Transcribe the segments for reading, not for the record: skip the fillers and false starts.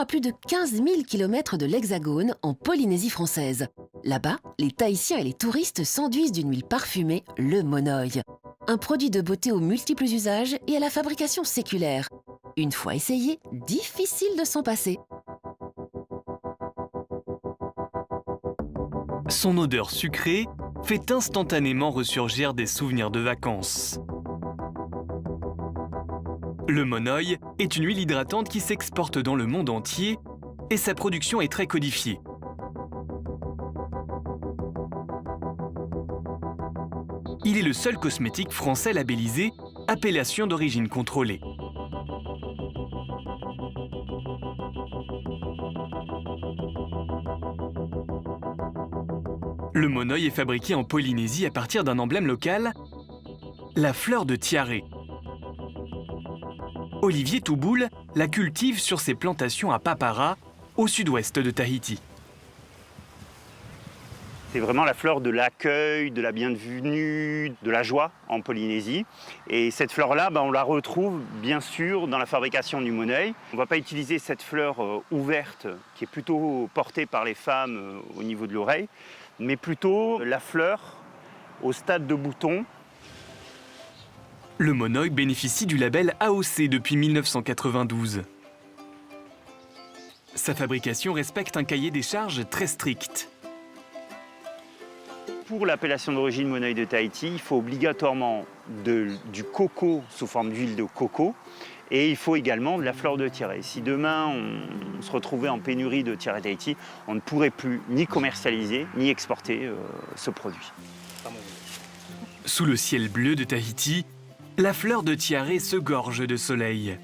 à plus de 15 000 km de l'Hexagone, en Polynésie française. Là-bas, les Tahitiens et les touristes s'enduisent d'une huile parfumée, le monoï. Un produit de beauté aux multiples usages et à la fabrication séculaire. Une fois essayé, difficile de s'en passer. Son odeur sucrée fait instantanément ressurgir des souvenirs de vacances. Le monoï est une huile hydratante qui s'exporte dans le monde entier et sa production est très codifiée. Il est le seul cosmétique français labellisé appellation d'origine contrôlée. Le monoï est fabriqué en Polynésie à partir d'un emblème local, la fleur de tiare. Olivier Touboul la cultive sur ses plantations à Papara, au sud-ouest de Tahiti. C'est vraiment la fleur de l'accueil, de la bienvenue, de la joie en Polynésie. Et cette fleur-là, on la retrouve bien sûr dans la fabrication du monoï. On ne va pas utiliser cette fleur ouverte qui est plutôt portée par les femmes au niveau de l'oreille, mais plutôt la fleur au stade de bouton. Le monoï bénéficie du label AOC depuis 1992. Sa fabrication respecte un cahier des charges très strict. Pour l'appellation d'origine monoï de Tahiti, il faut obligatoirement du coco sous forme d'huile de coco et il faut également de la fleur de tiare. Si demain on se retrouvait en pénurie de tiare Tahiti, on ne pourrait plus ni commercialiser ni exporter ce produit. Sous le ciel bleu de Tahiti, la fleur de tiare se gorge de soleil.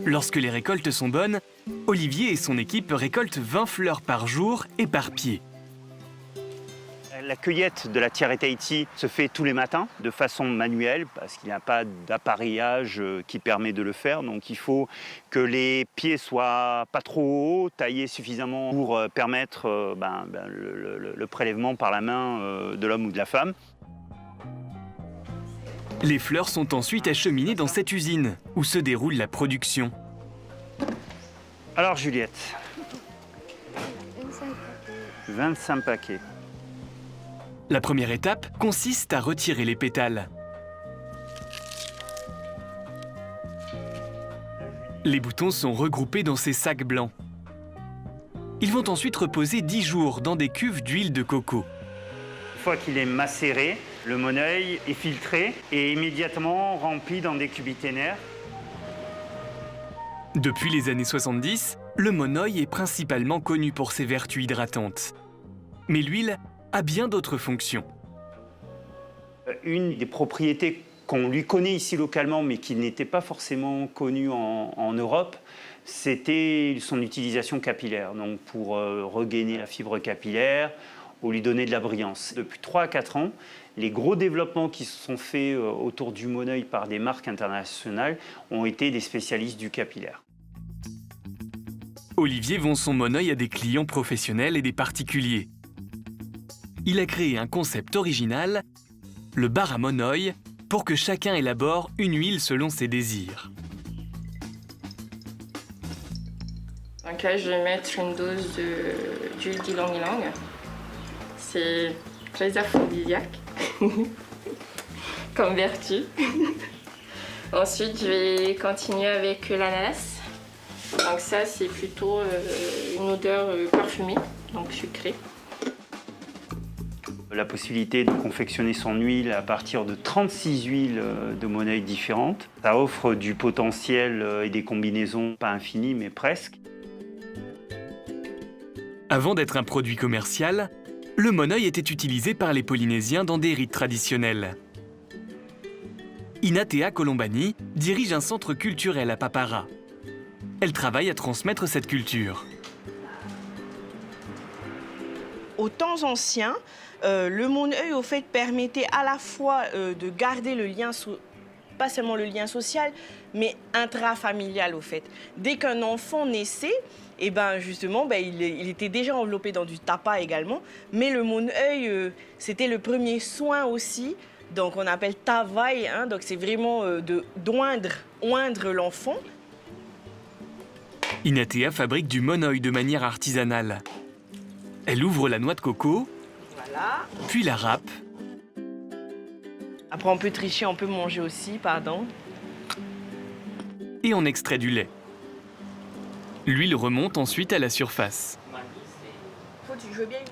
Lorsque les récoltes sont bonnes, Olivier et son équipe récoltent 20 fleurs par jour et par pied. La cueillette de la tiare Tahiti se fait tous les matins de façon manuelle parce qu'il n'y a pas d'appareillage qui permet de le faire. Donc il faut que les pieds soient pas trop hauts, taillés suffisamment pour permettre le prélèvement par la main de l'homme ou de la femme. Les fleurs sont ensuite acheminées dans cette usine où se déroule la production. Alors Juliette, 25 paquets. La première étape consiste à retirer les pétales. Les boutons sont regroupés dans ces sacs blancs. Ils vont ensuite reposer 10 jours dans des cuves d'huile de coco. Une fois qu'il est macéré, le monoï est filtré et immédiatement rempli dans des cubiténaires. Depuis les années 70, le monoï est principalement connu pour ses vertus hydratantes. Mais l'huile a bien d'autres fonctions. Une des propriétés qu'on lui connaît ici localement, mais qui n'était pas forcément connue en Europe, c'était son utilisation capillaire, donc pour regainer la fibre capillaire ou lui donner de la brillance. Depuis 3 à 4 ans, les gros développements qui se sont faits autour du monoï par des marques internationales ont été des spécialistes du capillaire. Olivier vend son monoï à des clients professionnels et des particuliers. Il a créé un concept original, le bar à monoï, pour que chacun élabore une huile selon ses désirs. Donc là, je vais mettre une dose d'huile d'ylang-ylang. C'est très aphrodisiaque comme vertu. Ensuite, je vais continuer avec l'ananas. Donc ça, c'est plutôt une odeur parfumée, donc sucrée. La possibilité de confectionner son huile à partir de 36 huiles de monoï différentes. Ça offre du potentiel et des combinaisons, pas infinies, mais presque. Avant d'être un produit commercial, le monoï était utilisé par les Polynésiens dans des rites traditionnels. Inatea Colombani dirige un centre culturel à Papara. Elle travaille à transmettre cette culture. Aux temps anciens, le monoï au fait permettait à la fois de garder le lien, pas seulement le lien social, mais intrafamilial au fait. Dès qu'un enfant naissait, et justement, il était déjà enveloppé dans du tapa également, mais le monoï, c'était le premier soin aussi, donc on appelle tavai, donc c'est vraiment oindre l'enfant. Inatea fabrique du monoï de manière artisanale. Elle ouvre la noix de coco, Voilà. puis la râpe, Après, on peut tricher, on peut manger aussi, pardon. et en extrait du lait. L'huile remonte ensuite à la surface.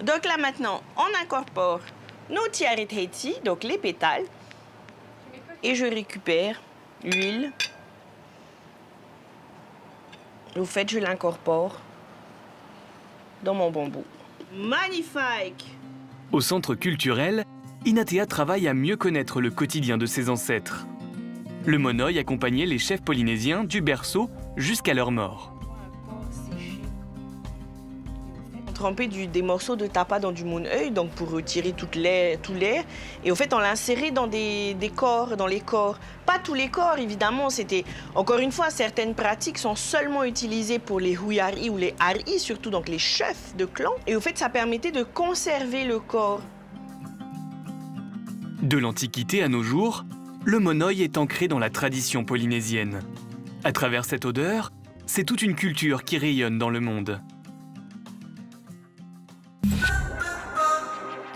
Donc là maintenant, on incorpore nos tiare Tahiti, donc les pétales. Et je récupère l'huile. Au fait, je l'incorpore dans mon bambou. Magnifique! Au centre culturel, Inatea travaille à mieux connaître le quotidien de ses ancêtres. Le monoï accompagnait les chefs polynésiens du berceau jusqu'à leur mort. On trempait des morceaux de tapa dans du monoeil, donc pour retirer tout l'air. Et au fait, on l'insérait dans des corps, dans les corps. Pas tous les corps, évidemment. C'était, encore une fois, certaines pratiques sont seulement utilisées pour les huyari ou les hari, surtout donc les chefs de clan. Et au fait, ça permettait de conserver le corps. De l'Antiquité à nos jours, le monoï est ancré dans la tradition polynésienne. À travers cette odeur, c'est toute une culture qui rayonne dans le monde.